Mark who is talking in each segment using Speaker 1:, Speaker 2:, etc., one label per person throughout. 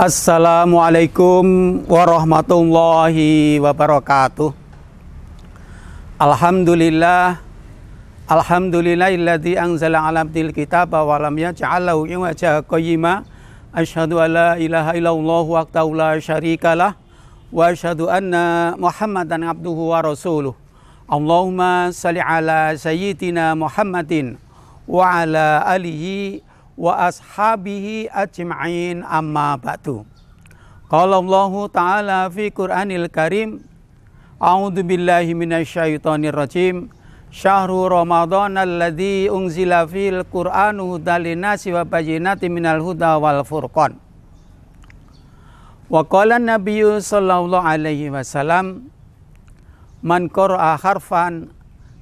Speaker 1: Assalamualaikum warahmatullahi wabarakatuh. Alhamdulillahilladzi anzala 'ala abdil kitaba wa lam yaj'al lahu iwaja qayyima. Asyhadu an la ilaha illallah wahdahu la syarikalah wa asyhadu anna Muhammadan abduhu wa rasuluh. Allahumma shalli ala sayyidina Muhammadin wa ala alihi wa ashabihi ajma'in, amma ba'du. Qala Allah Ta'ala fi Qur'anil Karim, a'udzu billahi minasyaitonir rajim. Syahrul Ramadan alladzi unzila fil Qur'anu hudal linnasi wa bayyinatin minal huda wal furqan. Wa qala an-nabiyyu sallallahu alaihi wasallam, man qara'a harfan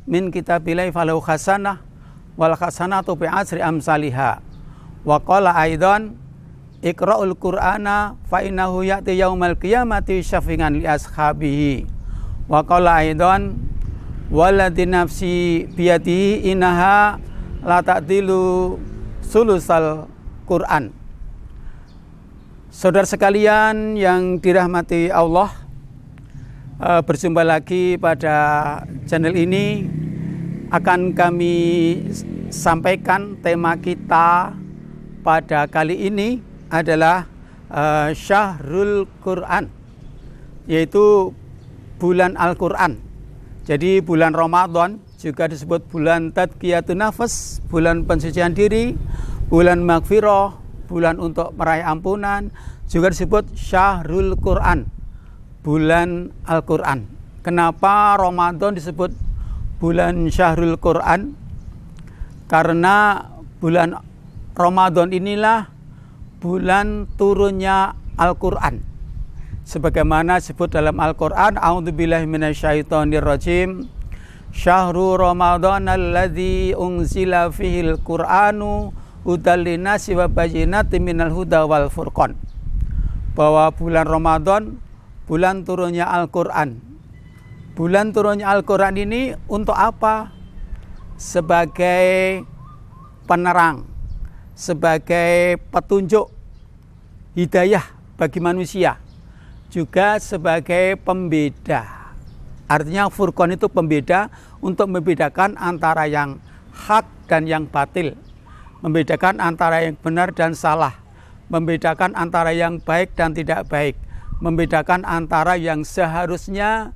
Speaker 1: min kitabillahi falahu hasanah wal hasanatu bi asri amsalihha. Wa qala aidan iqra'ul qur'ana fa innahu ya'ti yaumal qiyamati syafi'an li ashabihi. Wa qala aidan walladzi nafsi biyadihi innaha la ta'dilu sulusal Qur'an. Saudara sekalian yang dirahmati Allah, berjumpa lagi pada channel ini. Akan kami sampaikan tema kita pada kali ini adalah Syahrul Quran, yaitu bulan Al-Quran. Jadi bulan Ramadan juga disebut bulan tadqiyatun nafas, bulan pensucian diri, bulan maghfirah, bulan untuk meraih ampunan, juga disebut Syahrul Quran, bulan Al-Quran. Kenapa Ramadan disebut bulan Syahrul Quran? Karena bulan Ramadan inilah bulan turunnya Al-Quran. Sebagaimana disebut dalam Al-Quran, a'udzubillahi minasyaitonir rajim, Syahrul Ramadan alladzi unzila fihil Qur'anu hudal linnasi wa bayyinatin minal huda wal furqan. Bahwa bulan Ramadan bulan turunnya Al-Quran. Bulan turunnya Al-Quran ini untuk apa? Sebagai penerang, sebagai petunjuk hidayah bagi manusia, juga sebagai pembeda. Artinya Furqan itu pembeda, untuk membedakan antara yang hak dan yang batil, membedakan antara yang benar dan salah, membedakan antara yang baik dan tidak baik, membedakan antara yang seharusnya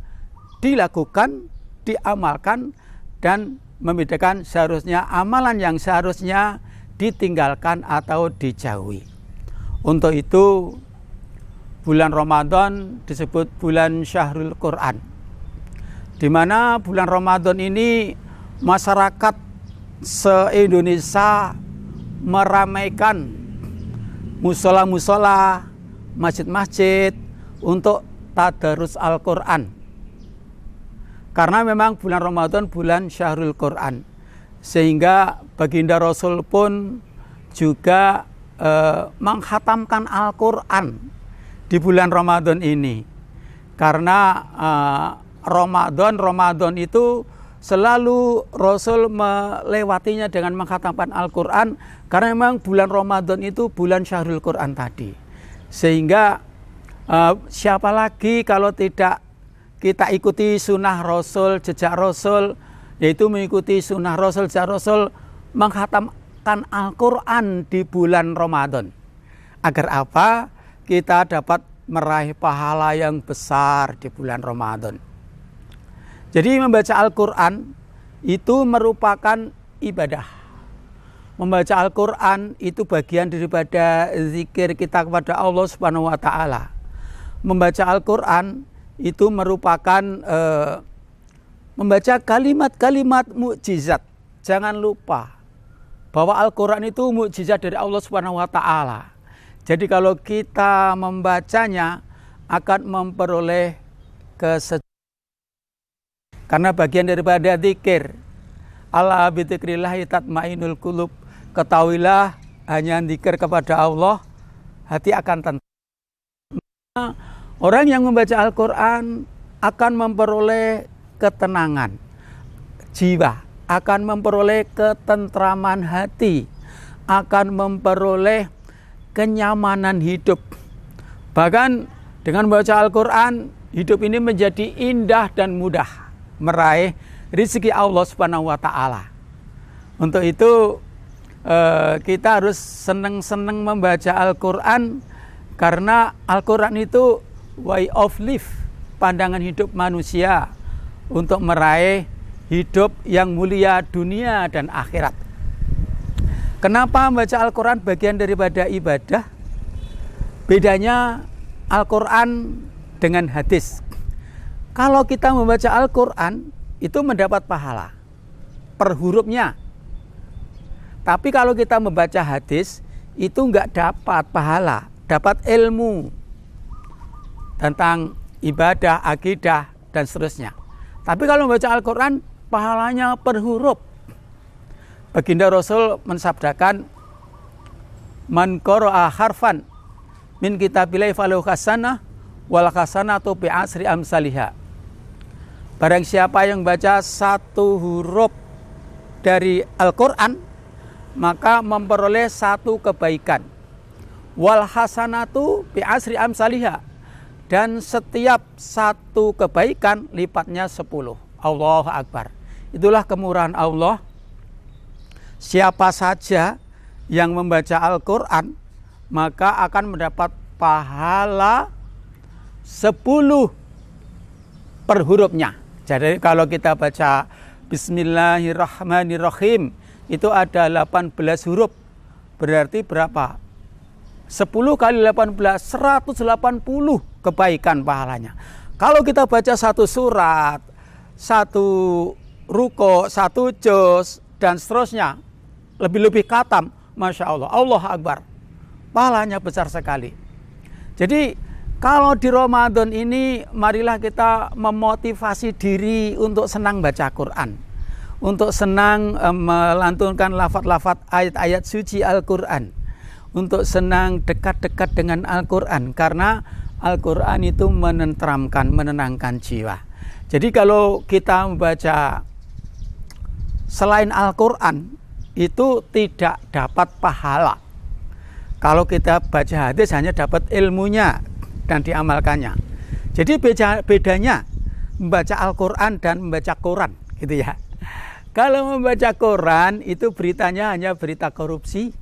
Speaker 1: dilakukan, diamalkan, dan membedakan seharusnya amalan yang seharusnya ditinggalkan atau dijauhi. Untuk itu bulan Ramadan disebut bulan Syahrul Quran, di mana bulan Ramadan ini masyarakat se-Indonesia meramaikan musola-musola, masjid-masjid untuk tadarus Al-Quran. Karena memang bulan Ramadan bulan Syahrul Quran, sehingga baginda Rasul pun juga menghatamkan Al-Quran di bulan Ramadan ini. Karena Ramadan itu selalu Rasul melewatinya dengan menghatamkan Al-Quran, karena memang bulan Ramadan itu bulan Syahrul Quran tadi. Sehingga siapa lagi kalau tidak kita ikuti sunnah Rasul, jejak Rasul, yaitu mengikuti sunnah Rasul, jejak Rasul, menghatamkan Al-Quran di bulan Ramadan. Agar apa? Kita dapat meraih pahala yang besar di bulan Ramadan. Jadi membaca Al-Quran itu merupakan ibadah. Membaca Al-Quran itu bagian daripada zikir kita kepada Allah Subhanahu wa Ta'ala. Membaca Al-Quran itu merupakan membaca kalimat-kalimat mukjizat. Jangan lupa bahwa Al-Quran itu mukjizat dari Allah Subhanahu wa Ta'ala. Jadi kalau kita membacanya akan memperoleh kesejukan. Karena bagian daripada zikir, ala bidzikrillahi tatmainul qulub. Ketahuilah hanya zikir kepada Allah, hati akan tenang. Orang yang membaca Al-Quran akan memperoleh ketenangan jiwa, akan memperoleh ketentraman hati, akan memperoleh kenyamanan hidup. Bahkan dengan membaca Al-Quran, hidup ini menjadi indah dan mudah meraih rezeki Allah Subhanahu wa Ta'ala. Untuk itu kita harus senang-senang membaca Al-Quran, karena Al-Quran itu way of life, pandangan hidup manusia untuk meraih hidup yang mulia dunia dan akhirat. Kenapa membaca Al-Quran bagian daripada ibadah? Bedanya Al-Quran dengan hadis. Kalau kita membaca Al-Quran itu mendapat pahala per hurufnya. Tapi kalau kita membaca hadis itu enggak dapat pahala, dapat ilmu tentang ibadah, akidah, dan seterusnya. Tapi kalau membaca Al-Quran, pahalanya per huruf. Baginda Rasul mensabdakan, man qara'a harfan min kitabillahi falahu hasanah wal hasanatu bi asri amsalihha. Barang siapa yang baca satu huruf dari Al-Quran, maka memperoleh satu kebaikan. Wal hasanatu bi asri amsalihha, dan setiap satu kebaikan lipatnya 10. Allahu Akbar. Itulah kemurahan Allah. Siapa saja yang membaca Al-Quran, maka akan mendapat pahala 10 per hurufnya. Jadi kalau kita baca Bismillahirrahmanirrahim, itu ada 18 huruf. Berarti berapa? 10 kali 18, 180 kebaikan pahalanya. Kalau kita baca satu surat, satu ruko, satu juz, dan seterusnya, lebih-lebih khatam, Masya Allah, Allah Akbar, pahalanya besar sekali. Jadi kalau di Ramadan ini, marilah kita memotivasi diri untuk senang baca Quran, untuk senang melantunkan lafaz-lafaz ayat-ayat suci Al-Quran, untuk senang dekat-dekat dengan Al-Quran, karena Al-Quran itu menenteramkan, menenangkan jiwa. Jadi kalau kita membaca selain Al-Quran, itu tidak dapat pahala. Kalau kita baca hadis hanya dapat ilmunya dan diamalkannya. Jadi bedanya membaca Al-Quran dan membaca Quran, gitu ya. Kalau membaca Quran itu beritanya hanya berita korupsi.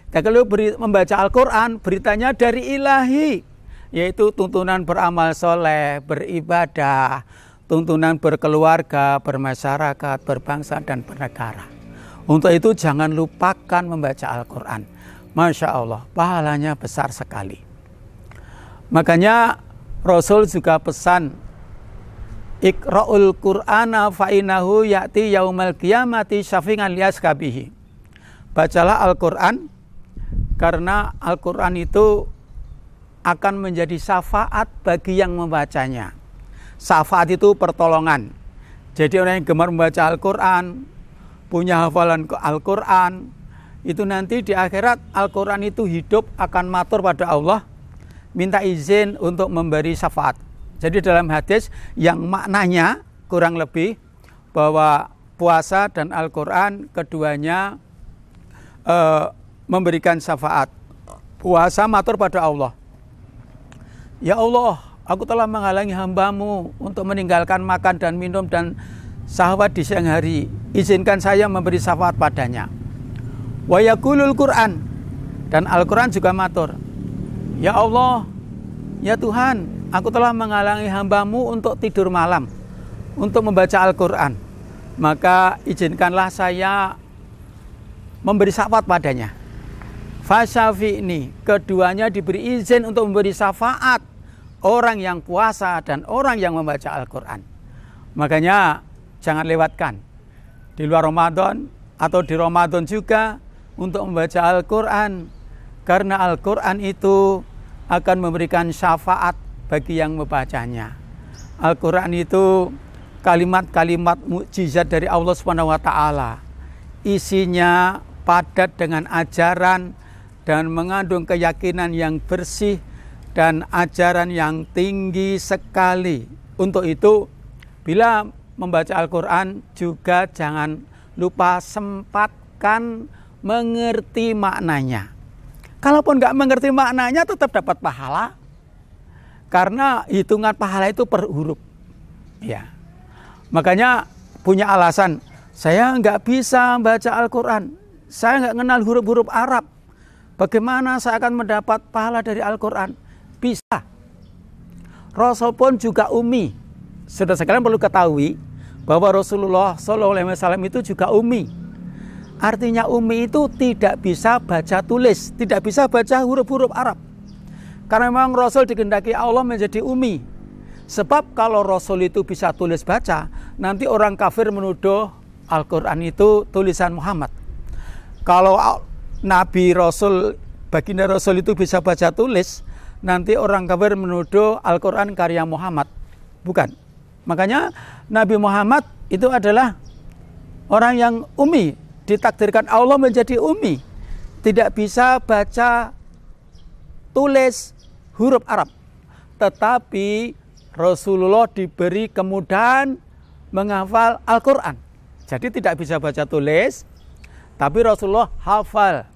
Speaker 1: Dan kalau membaca Al-Quran, beritanya dari ilahi, yaitu tuntunan beramal soleh, beribadah, tuntunan berkeluarga, bermasyarakat, berbangsa, dan bernegara. Untuk itu jangan lupakan membaca Al-Quran. Masya Allah, pahalanya besar sekali. Makanya Rasul juga pesan, Iqra'ul Qur'ana fa'inahu ya'ti yaumal qiyamati syafi'an liyaskabihi. Bacalah Al-Quran, karena Al-Quran itu akan menjadi syafaat bagi yang membacanya. Syafaat itu pertolongan. Jadi orang yang gemar membaca Al-Quran, punya hafalan Al-Quran, itu nanti di akhirat Al-Quran itu hidup, akan matur pada Allah, minta izin untuk memberi syafaat. Jadi dalam hadis yang maknanya kurang lebih bahwa puasa dan Al-Quran keduanya memberikan syafaat. Puasa matur pada Allah, ya Allah, aku telah menghalangi hambamu untuk meninggalkan makan dan minum dan syahwat di siang hari, izinkan saya memberi syafaat padanya. Wa yaqulul Quran, dan Al-Quran juga matur, ya Allah, ya Tuhan, aku telah menghalangi hambamu untuk tidur malam, untuk membaca Al-Quran, maka izinkanlah saya memberi syafaat padanya. Fasyafi'ni, keduanya diberi izin untuk memberi syafaat orang yang puasa dan orang yang membaca Al-Quran. Makanya jangan lewatkan di luar Ramadan atau di Ramadan juga untuk membaca Al-Quran, karena Al-Quran itu akan memberikan syafaat bagi yang membacanya. Al-Quran itu kalimat-kalimat mukjizat dari Allah Subhanahu wa Ta'ala. Isinya padat dengan ajaran dan mengandung keyakinan yang bersih dan ajaran yang tinggi sekali. Untuk itu, bila membaca Al-Quran juga jangan lupa sempatkan mengerti maknanya. Kalaupun nggak mengerti maknanya tetap dapat pahala. Karena hitungan pahala itu per huruf. Ya. Makanya punya alasan, saya nggak bisa baca Al-Quran. Saya nggak kenal huruf-huruf Arab. Bagaimana saya akan mendapat pahala dari Al-Quran? Bisa. Rasul pun juga ummi. Sudah sekalian perlu ketahui bahwa Rasulullah SAW itu juga ummi. Artinya ummi itu tidak bisa baca tulis, tidak bisa baca huruf-huruf Arab. Karena memang Rasul dikehendaki Allah menjadi ummi. Sebab kalau Rasul itu bisa tulis baca, nanti orang kafir menuduh Al-Quran itu tulisan Muhammad. Kalau Nabi Rasul, baginda Rasul itu bisa baca tulis, nanti orang kafir menuduh Al-Quran karya Muhammad. Bukan. Makanya Nabi Muhammad itu adalah orang yang ummi. Ditakdirkan Allah menjadi ummi. Tidak bisa baca tulis huruf Arab. Tetapi Rasulullah diberi kemudahan menghafal Al-Quran. Jadi tidak bisa baca tulis, tapi Rasulullah hafal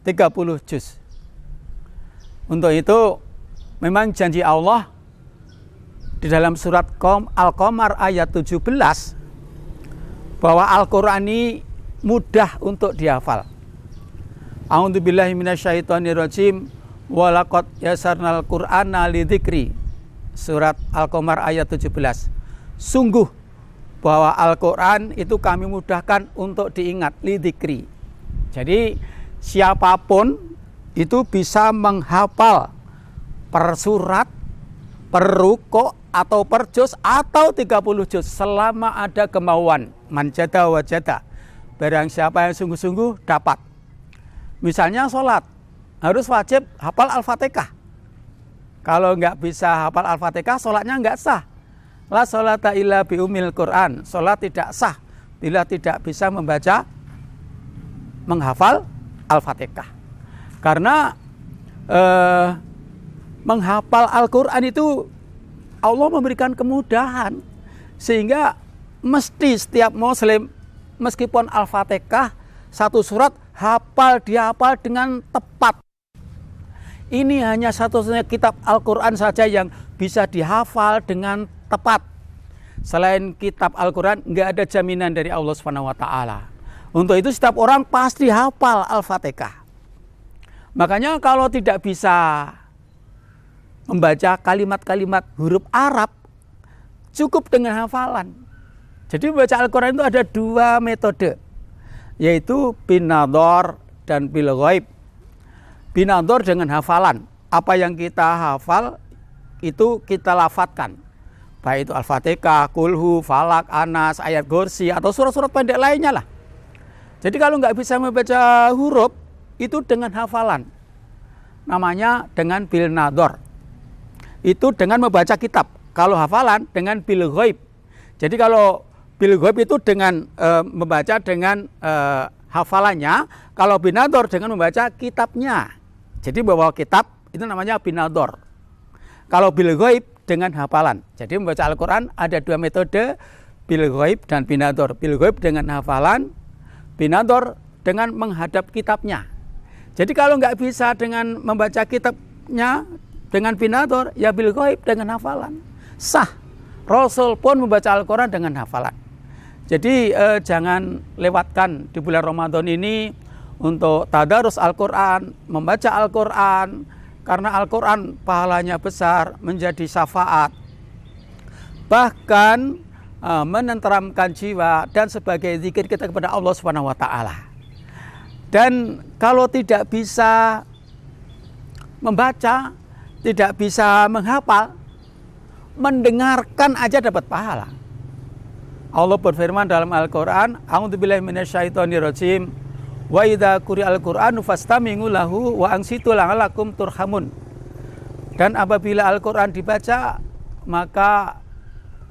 Speaker 1: 30 juz. Untuk itu memang janji Allah di dalam surat Al-Qamar ayat 17 bahwa Al-Quran ini mudah untuk dihafal. A'udzubillahi minasyaitonirrajim. Walaqad yasarnal Qur'ana lidzikri. Surat Al-Qamar ayat 17. Sungguh bahwa Al-Quran itu kami mudahkan untuk diingat, lidzikri. Jadi siapapun itu bisa menghafal per surat, per ruko, atau per juz, atau 30 juz selama ada kemauan. Manjada wajada. Barang siapa yang sungguh-sungguh dapat. Misalnya sholat, harus wajib hafal Al-Fatihah. Kalau nggak bisa hafal Al-Fatihah, sholatnya nggak sah. La sholata illa bi umil Quran. Sholat tidak sah bila tidak bisa membaca, menghafal Al-Fatihah. Karena menghafal Al-Quran itu Allah memberikan kemudahan. Sehingga mesti setiap muslim, meskipun Al-Fatihah satu surat, dihafal dengan tepat. Ini hanya satu-satunya kitab Al-Quran saja yang bisa dihafal dengan tepat. Selain kitab Al-Quran, nggak ada jaminan dari Allah SWT. Untuk itu setiap orang pasti hafal Al-Fatihah. Makanya kalau tidak bisa membaca kalimat-kalimat huruf Arab, cukup dengan hafalan. Jadi membaca Al-Quran itu ada dua metode, yaitu binador dan bil ghaib. Binador dengan hafalan. Apa yang kita hafal itu kita lafadzkan. Baik itu Al-Fatihah, Kulhu, Falak, Anas, ayat Gorsi, atau surat-surat pendek lainnya lah. Jadi kalau nggak bisa membaca huruf, itu dengan hafalan. Namanya dengan bil nador. Itu dengan membaca kitab. Kalau hafalan dengan bil ghaib. Jadi kalau bil ghaib itu dengan membaca dengan hafalannya. Kalau binador dengan membaca kitabnya. Jadi bawa kitab itu namanya binador. Kalau bil ghaib dengan hafalan. Jadi membaca Al-Quran ada dua metode, bil ghaib dan binador. Bil ghaib dengan hafalan, binador dengan menghadap kitabnya. Jadi kalau nggak bisa dengan membaca kitabnya dengan binador, ya bil ghaib dengan hafalan. Sah. Rasul pun membaca Al-Quran dengan hafalan. Jadi jangan lewatkan di bulan Ramadan ini untuk tadarus Al-Quran, membaca Al-Quran, karena Al-Quran pahalanya besar, menjadi syafaat, bahkan menenteramkan jiwa dan sebagai zikir kita kepada Allah SWT. Dan kalau tidak bisa membaca, tidak bisa menghafal, mendengarkan aja dapat pahala. Allah berfirman dalam Al-Quran, A'udzubillahi minasyaitonirrajim. Wa idza quri'al Qur'anu fastami'u lahu wa ansitu la'allakum turhamun. Dan apabila Al-Qur'an dibaca, maka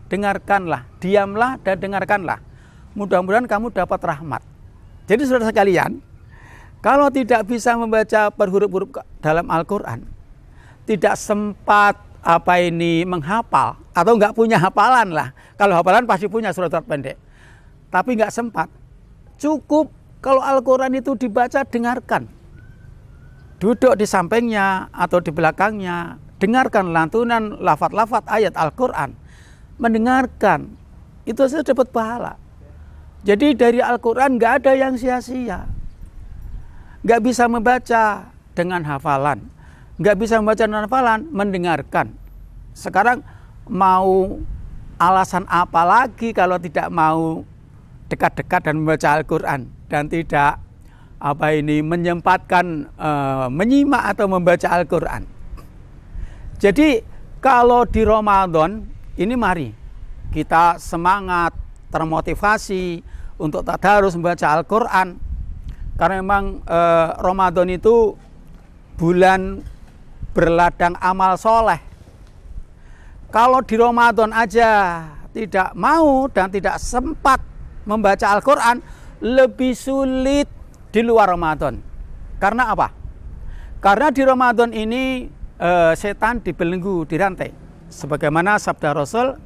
Speaker 1: dengarkanlah, diamlah dan dengarkanlah. Mudah-mudahan kamu dapat rahmat. Jadi saudara sekalian, kalau tidak bisa membaca per huruf-huruf dalam Al-Qur'an, tidak sempat menghafal atau nggak punya hafalan lah. Kalau hafalan pasti punya surat-surat pendek. Tapi nggak sempat, cukup kalau Al-Quran itu dibaca, dengarkan. Duduk di sampingnya atau di belakangnya, dengarkan lantunan lafaz-lafaz ayat Al-Quran. Mendengarkan, itu saja dapat pahala. Jadi dari Al-Quran nggak ada yang sia-sia. Nggak bisa membaca dengan hafalan, nggak bisa membaca dengan hafalan, mendengarkan. Sekarang mau alasan apa lagi kalau tidak mau dekat-dekat dan membaca Al-Quran dan tidak menyempatkan menyimak atau membaca Al-Quran. Jadi kalau di Ramadan ini mari kita semangat, termotivasi untuk tadarus membaca Al-Quran, karena memang Ramadan itu bulan berladang amal soleh. Kalau di Ramadan aja tidak mau dan tidak sempat membaca Al-Quran, lebih sulit di luar Ramadan. Karena apa? Karena di Ramadan ini setan dibelenggu, dirantai. Sebagaimana sabda Rasul,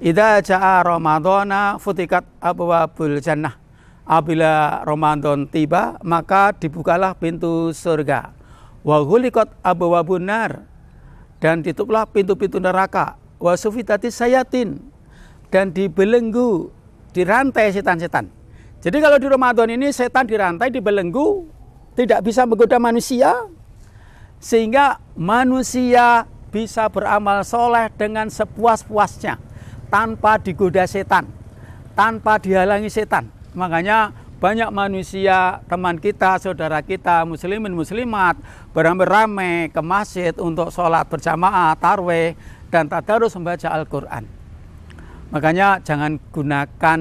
Speaker 1: "Idza jaa Ramadhana futikat abwabul jannah." Apabila Ramadan tiba, maka dibukalah pintu surga. Wa ghuliqat abwabun nar, dan ditutuplah pintu-pintu neraka. Wa sufitatis sayatin, dan dibelenggu, dirantai setan-setan. Jadi kalau di Ramadan ini setan dirantai, dibelenggu, tidak bisa menggoda manusia, sehingga manusia bisa beramal soleh dengan sepuas-puasnya, tanpa digoda setan, tanpa dihalangi setan. Makanya banyak manusia, teman kita, saudara kita, muslimin muslimat, beramai-ramai ke masjid untuk sholat berjamaah, tarwih, dan tadarus membaca Al-Quran. Makanya jangan gunakan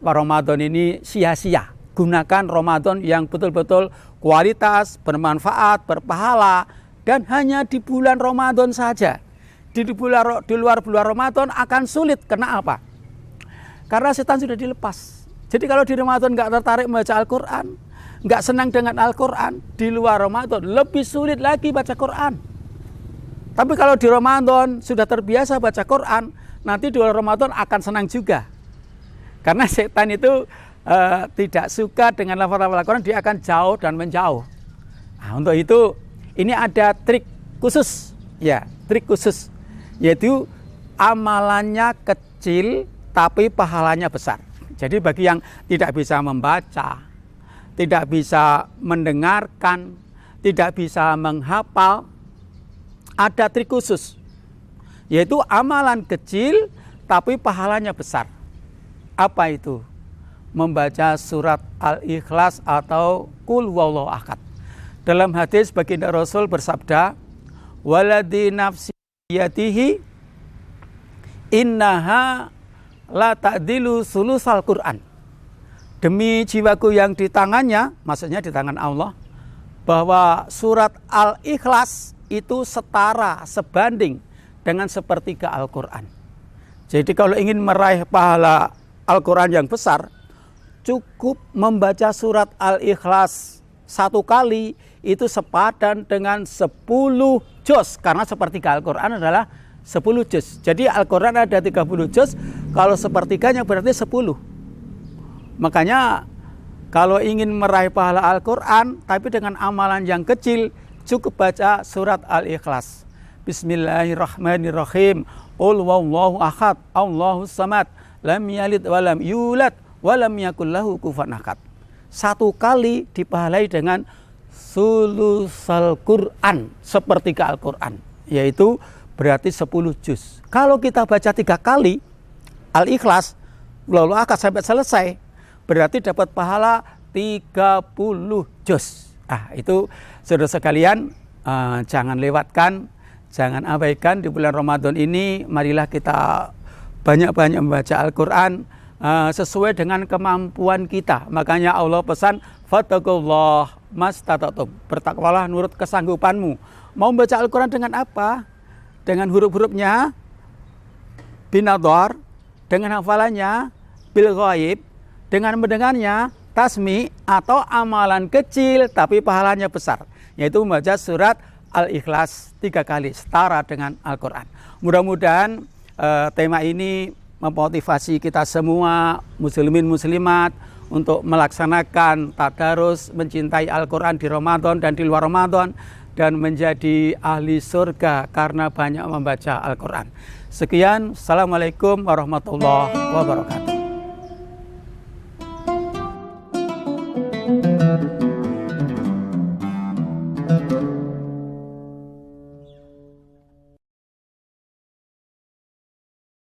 Speaker 1: Ramadan ini sia-sia. Gunakan Ramadan yang betul-betul kualitas, bermanfaat, berpahala, dan hanya di bulan Ramadan saja. Di luar bulan Ramadan akan sulit. Kenapa? Karena setan sudah dilepas. Jadi kalau di Ramadan nggak tertarik membaca Al-Quran, nggak senang dengan Al-Quran, di luar Ramadan lebih sulit lagi baca Quran. Tapi kalau di Ramadan sudah terbiasa baca Quran, nanti di luar Ramadan akan senang juga. Karena setan itu tidak suka dengan lafaz-lafaz Al-Quran, dia akan jauh dan menjauh. Nah, untuk itu ini ada trik khusus, ya, trik khusus, yaitu amalannya kecil tapi pahalanya besar. Jadi bagi yang tidak bisa membaca, tidak bisa mendengarkan, tidak bisa menghafal, ada trik khusus, yaitu amalan kecil tapi pahalanya besar. Apa itu? Membaca surat Al-Ikhlas atau Qul Huwallahu Ahad. Dalam hadis baginda Rasul bersabda, "Waladhi nafsi yatihi innaha la ta'dilu sulusal Quran." Demi jiwaku yang di tangannya, maksudnya di tangan Allah, bahwa surat Al-Ikhlas itu setara, sebanding dengan sepertiga Al-Quran. Jadi kalau ingin meraih pahala Al-Quran yang besar, cukup membaca surat Al-Ikhlas satu kali itu sepadan dengan 10 juz, karena sepertiga Al-Quran adalah 10 juz. Jadi Al-Quran ada 30 juz, kalau sepertiganya berarti 10. Makanya kalau ingin meraih pahala Al-Quran tapi dengan amalan yang kecil, cukup baca surat Al-Ikhlas. Bismillahirrahmanirrahim. Qul huwallahu ahad, Allahus samad, lam yalid walam yulad walam yakul lahu kufuwan ahad. Satu kali dipahalai dengan sulusal Quran, sepertiga Al-Quran, yaitu berarti 10 juz. Kalau kita baca 3 kali Al-Ikhlas, lalu akad sampai selesai, berarti dapat pahala 30 juz. Itu saudara sekalian, jangan lewatkan, jangan abaikan di bulan Ramadan ini. Marilah kita banyak-banyak membaca Al-Quran sesuai dengan kemampuan kita. Makanya Allah pesan, fattaqullah mastata'tum, bertakwalah menurut kesanggupanmu. Mau membaca Al-Quran dengan apa? Dengan huruf-hurufnya binadhar, dengan hafalannya bil ghaib, dengan mendengarnya tasmi, atau amalan kecil tapi pahalanya besar, yaitu membaca surat Al-Ikhlas 3 kali, setara dengan Al-Quran. Mudah-mudahan tema ini memotivasi kita semua muslimin muslimat untuk melaksanakan tadarus, mencintai Al-Quran di Ramadan dan di luar Ramadan, dan menjadi ahli surga karena banyak membaca Al-Quran. Sekian, Assalamualaikum warahmatullahi wabarakatuh.